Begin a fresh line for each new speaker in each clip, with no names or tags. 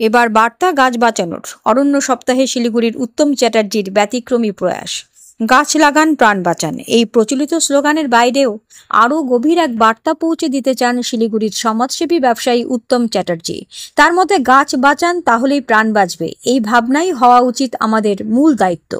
এবার বার্তা গাছ বাঁচানোর। অরণ্য সপ্তাহে শিলিগুড়ির উত্তম চ্যাটার্জির ব্যতিক্রমী প্রয়াস। গাছ লাগান প্রাণ বাঁচান, এই প্রচলিত স্লোগানের বাইরেও আরও গভীর এক বার্তা পৌঁছে দিতে চান শিলিগুড়ির সমাজসেবী ব্যবসায়ী উত্তম চ্যাটার্জি। তার মতে গাছ বাঁচান তাহলেই প্রাণ বাঁচবে, এই ভাবনাই হওয়া উচিত আমাদের মূল দায়িত্ব।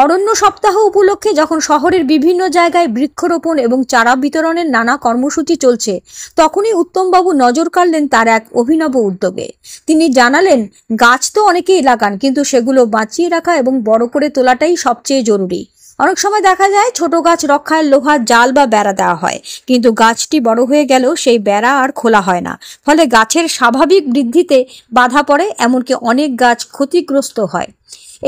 অরণ্য সপ্তাহ উপলক্ষে যখন শহরের বিভিন্ন জায়গায় বৃক্ষরোপণ এবং চারা বিতরণের নানা কর্মসূচি চলছে, তখনই উত্তমবাবু নজর কাড়লেন তার এক অভিনব উদ্যোগে। তিনি জানালেন, গাছ তো অনেকেই লাগান, কিন্তু সেগুলো বাঁচিয়ে রাখা এবং বড় করে তোলাটাই সবচেয়ে জরুরি। অনেক সময় দেখা যায় ছোট গাছ রক্ষায় লোহার জাল বা বেড়া দেওয়া হয়, কিন্তু গাছটি বড় হয়ে গেলেও সেই বেড়া আর খোলা হয় না, ফলে গাছের স্বাভাবিক বৃদ্ধিতে বাধা পড়ে, এমনকি অনেক গাছ ক্ষতিগ্রস্ত হয়।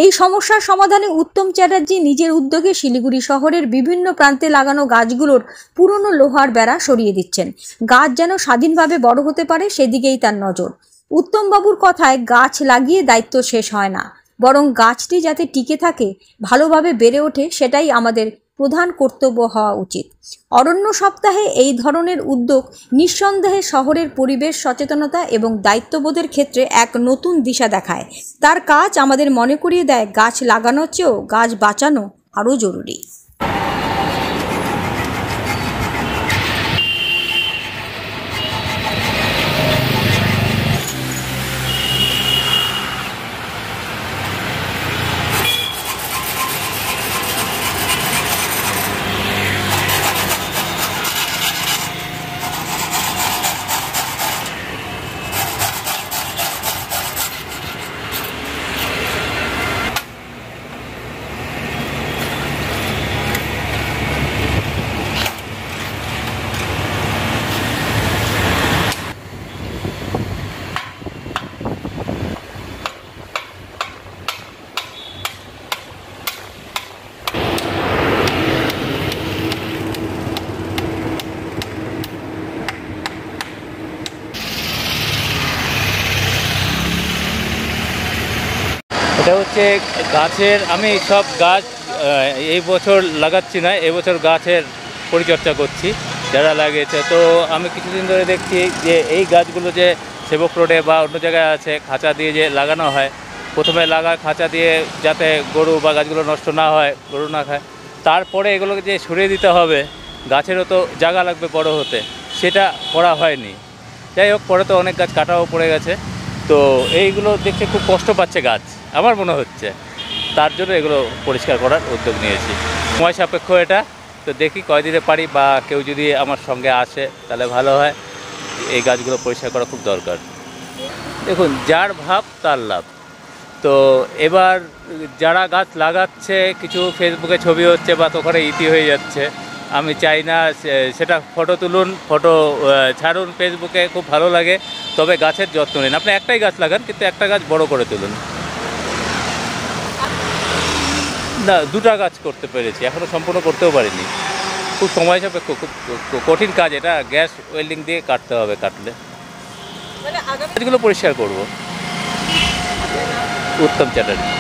এই সমস্যার সমাধানে উত্তম চ্যাটার্জি নিজের উদ্যোগে শিলিগুড়ি শহরের বিভিন্ন প্রান্তে লাগানো গাছগুলোর পুরনো লোহার বেড়া সরিয়ে দিচ্ছেন। গাছ যেন স্বাধীনভাবে বড় হতে পারে, সেদিকেই তার নজর। উত্তমবাবুর কথায়, গাছ লাগিয়ে দায়িত্ব শেষ হয় না, বরং গাছটি যাতে টিকে থাকে, ভালোভাবে বেড়ে ওঠে, সেটাই আমাদের প্রধান কর্তব্য হওয়া উচিত। অরণ্য সপ্তাহে এই ধরনের উদ্যোগ নিঃসন্দেহে শহরের পরিবেশ সচেতনতা এবং দায়িত্ববোধের ক্ষেত্রে এক নতুন দিশা দেখায়। তার কাজ আমাদের মনে করিয়ে দেয়, গাছ লাগানোর চেয়েও গাছ বাঁচানো আরও জরুরি।
এটা হচ্ছে গাছের, আমি সব গাছ এই বছর লাগাচ্ছি না, এবছর গাছের পরিচর্যা করছি যারা লাগিয়েছে। তো আমি কিছুদিন ধরে দেখছি যে এই গাছগুলো যে সেবক রোডে বা অন্য জায়গায় আছে, খাঁচা দিয়ে যে লাগানো হয়, প্রথমে লাগায় খাঁচা দিয়ে যাতে গরু বা গাছগুলো নষ্ট না হয়, গরু না খায়, তারপরে এগুলোকে যে সরিয়ে দিতে হবে, গাছেরও তো জায়গা লাগবে বড় হতে, সেটা করা হয়নি। যাই হোক, পরে তো অনেক গাছ কাটাও পড়ে গেছে। তো এইগুলো দেখতে খুব কষ্ট পাচ্ছে গাছ, আমার মনে হচ্ছে, তার জন্য এগুলো পরিষ্কার করার উদ্যোগ নিয়েছি। সময় সাপেক্ষ এটা, তো দেখি কয়দিনে পারি, বা কেউ যদি আমার সঙ্গে আসে তাহলে ভালো হয়। এই গাছগুলো পরিষ্কার করা খুব দরকার। দেখুন, যার ভাব তার লাভ। তো এবার যারা গাছ লাগাচ্ছে, কিছু ফেসবুকে ছবি হচ্ছে বা ওখানে ইতি হয়ে যাচ্ছে, আমি চাই না সেটা ফটো তুলুন, ফটো ছাড়ুন ফেসবুকে, খুব ভালো লাগে, তবে গাছের যত্ন নিন। আপনি একটাই গাছ লাগান, কিন্তু একটা গাছ বড় করে তুলুন। না, দুটা গাছ করতে পেরেছি, এখনও সম্পূর্ণ করতেও পারিনি। খুব সময় সাপেক্ষ, খুব কঠিন কাজ এটা, গ্যাস ওয়েল্ডিং দিয়ে কাটতে হবে, কাটলে গাছগুলো পরিষ্কার করব। উত্তম চ্যাটার্জি।